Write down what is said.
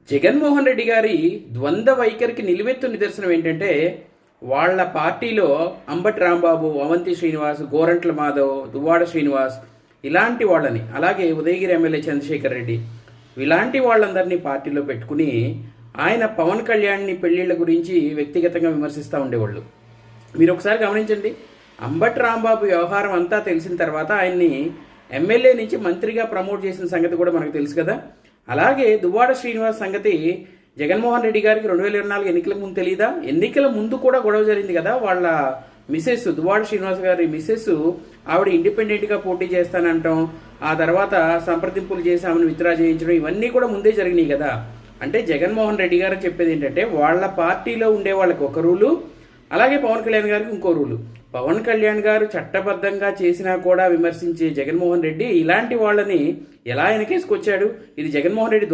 జగన్మోహన్ రెడ్డి గారి ద్వంద్వ వైఖరికి నిలువెత్తు నిదర్శనం ఏంటంటే వాళ్ళ పార్టీలో అంబటి రాంబాబు, అవంతి శ్రీనివాస్, గోరంట్ల మాధవ్, దువ్వాడ శ్రీనివాస్ ఇలాంటి వాళ్ళని, అలాగే ఉదయగిరి ఎమ్మెల్యే చంద్రశేఖర్ రెడ్డి ఇలాంటి వాళ్ళందరినీ పార్టీలో పెట్టుకుని ఆయన పవన్ కళ్యాణ్ని పెళ్లిళ్ళ గురించి వ్యక్తిగతంగా విమర్శిస్తూ ఉండేవాళ్ళు. మీరు ఒకసారి గమనించండి, అంబటి రాంబాబు వ్యవహారం అంతా తెలిసిన తర్వాత ఆయన్ని ఎమ్మెల్యే నుంచి మంత్రిగా ప్రమోట్ చేసిన సంగతి కూడా మనకు తెలుసు కదా. అలాగే దువ్వాడ శ్రీనివాస్ సంగతి జగన్మోహన్ రెడ్డి గారికి 2024 ఎన్నికల ముందు తెలియదా? ఎన్నికల ముందు కూడా గొడవ జరిగింది కదా. వాళ్ళ మిసెస్ దువ్వాడ శ్రీనివాస్ గారి మిసెస్ ఆవిడ ఇండిపెండెంట్గా పోటీ చేస్తానంటాం, ఆ తర్వాత సంప్రదింపులు చేసి ఆమెను విత్డ్రా చేయించడం, ఇవన్నీ కూడా ముందే జరిగినాయి కదా. అంటే జగన్మోహన్ రెడ్డి గారు చెప్పేది ఏంటంటే వాళ్ళ పార్టీలో ఉండే వాళ్ళకి ఒక రూలు, అలాగే పవన్ కళ్యాణ్ గారికి ఇంకో రూలు. పవన్ కళ్యాణ్ గారు చట్టబద్ధంగా చేసినా కూడా విమర్శించే జగన్మోహన్ రెడ్డి ఇలాంటి వాళ్ళని ఎలా వెనకేసుకొచ్చాడు? ఇది జగన్మోహన్ రెడ్డి